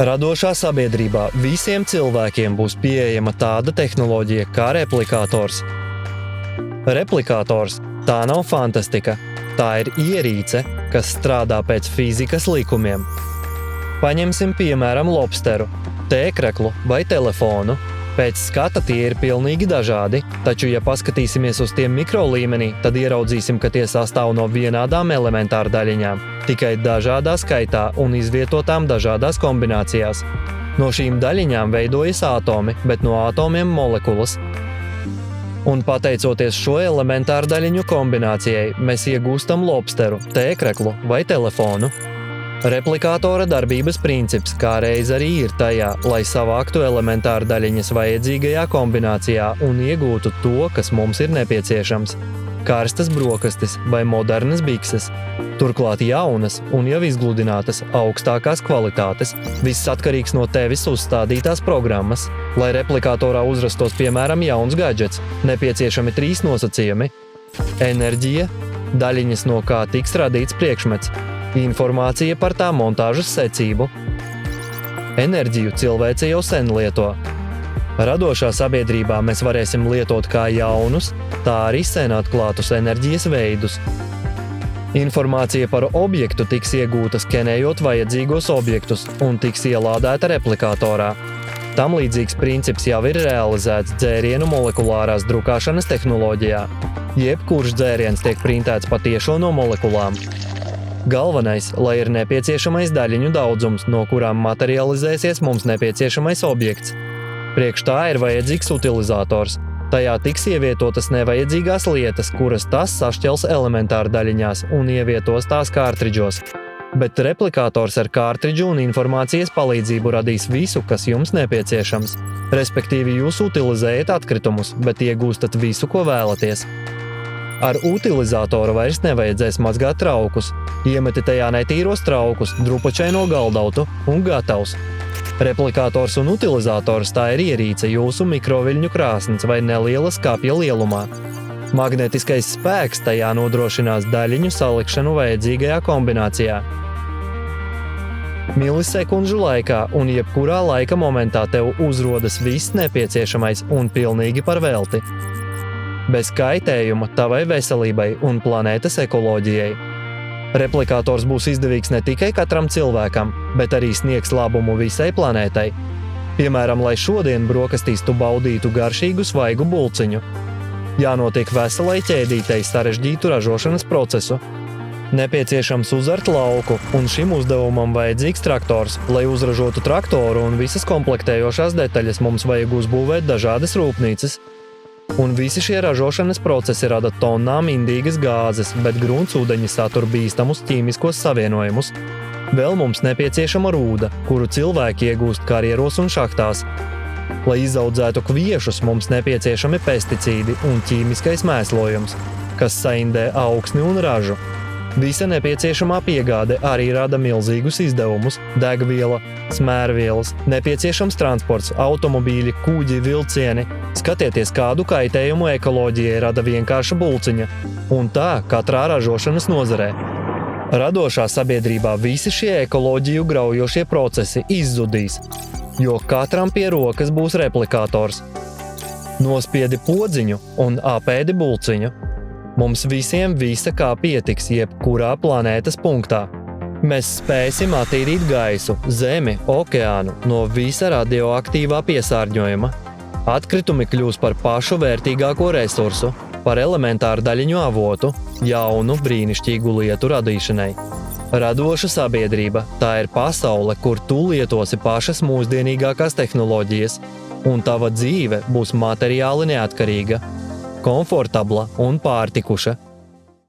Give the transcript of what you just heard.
Radošā sabiedrībā visiem cilvēkiem būs pieejama tāda tehnoloģija kā replikators. Replikators – tā nav fantastika, tā ir ierīce, kas strādā pēc fizikas likumiem. Paņemsim piemēram lobsteru, tēkreklu vai telefonu. Pēc skata tie ir pilnīgi dažādi, taču, ja paskatīsimies uz tiem mikrolīmenī, tad ieraudzīsim, ka tie sastāv no vienādām elementāru daļiņām, tikai dažādā skaitā un izvietotām dažādās kombinācijās. No šīm daļiņām veidojas atomi, bet no atomiem molekulas. Un pateicoties šo elementāru daļiņu kombinācijai, mēs iegūstam lobsteru, tēkreklu vai telefonu. Replikatora darbības princips kā reiz arī ir tajā, lai savāktu elementāru daļiņas vajadzīgajā kombinācijā un iegūtu to, kas mums ir nepieciešams. Karstas brokastis vai modernas bikses. Turklāt jaunas un jau izgludinātas augstākās kvalitātes. Viss atkarīgs no tevis uzstādītās programmas. Lai replikatorā uzrastos piemēram jauns gadžets, nepieciešami 3 nosacījumi. Enerģija, daļiņas no kā tiks radīts priekšmets, informācija par tā montāžas secību. Enerģiju cilvēce jau sen lieto. Radošā sabiedrībā mēs varēsim lietot kā jaunus, tā arī sen atklātus enerģijas veidus. Informācija par objektu tiks iegūta skenējot vajadzīgos objektus un tiks ielādēta replikatorā. Tam līdzīgs princips jau ir realizēts dzērienu molekulārās drukāšanas tehnoloģijā. Jebkurš dzēriens tiek printēts patiešo no molekulām. Galvenais, lai ir nepieciešamais daļiņu daudzums, no kurām materializēsies mums nepieciešamais objekts. Priekš tā ir vajadzīgs utilizators. Tajā tiks ievietotas nevajadzīgās lietas, kuras tas sašķels elementāru daļiņās un ievietos tās kārtridžos. Bet replikators ar kārtridžu un informācijas palīdzību radīs visu, kas jums nepieciešams. Respektīvi, jūs utilizējat atkritumus, bet iegūstat visu, ko vēlaties. Ar utilizatoru vairs nevajadzēs mazgāt traukus. Iemeti tajā netīros traukus, drupačaino galdautu un gatavs. Replikators un utilizators tā ir ierīce jūsu mikroviļņu krāsnes vai neliela skapja lielumā. Magnetiskais spēks tajā nodrošinās daļiņu salikšanu vajadzīgajā kombinācijā. Milisekundžu laikā un jebkurā laika momentā tev uzrodas viss nepieciešamais un pilnīgi par velti. Bez kaitējuma tavai veselībai un planētas ekoloģijai. Replikators būs izdevīgs ne tikai katram cilvēkam, bet arī sniegs labumu visai planētai. Piemēram, lai šodien brokastīs tu baudītu garšīgu svaigu bulciņu. Jānotiek veselai ķēdītei sarežģītu ražošanas procesu. Nepieciešams uzart lauku, un šim uzdevumam vajadzīgs traktors. Lai uzražotu traktoru un visas komplektējošās detaļas, mums vajag uzbūvēt dažādas rūpnīcas. Un visi šie ražošanas procesi rada tonnām indīgas gāzes, bet gruntsūdeņi satur bīstamus ķīmiskos savienojumus. Vēl mums nepieciešama rūda, kuru cilvēki iegūst karjeros un šahtās. Lai izaudzētu kviešus, mums nepieciešami pesticīdi un ķīmiskais mēslojums, kas saindē augsni un ražu. Visa nepieciešamā piegāde arī rada milzīgus izdevumus – degviela, smērvielas, nepieciešams transports, automobīļi, kuģi, vilcieni. Skatieties, kādu kaitējumu ekoloģijai rada vienkārša bulciņa, un tā katrā ražošanas nozarē. Radošā sabiedrībā visi šie ekoloģiju graujošie procesi izzudīs, jo katram pie rokas būs replikators. Nospiedi podziņu un apēdi bulciņu. Mums visiem visa kā pietiks jebkurā planētas punktā. Mēs spēsim attīrīt gaisu, zemi, okeānu no visa radioaktīvā piesārņojuma. Atkritumi kļūs par pašu vērtīgāko resursu, par elementāru daļiņu avotu, jaunu, brīnišķīgu lietu radīšanai. Radoša sabiedrība – tā ir pasaule, kur tu lietosi pašas mūsdienīgākās tehnoloģijas, un tava dzīve būs materiāli neatkarīga, komfortabla un pārtikuša.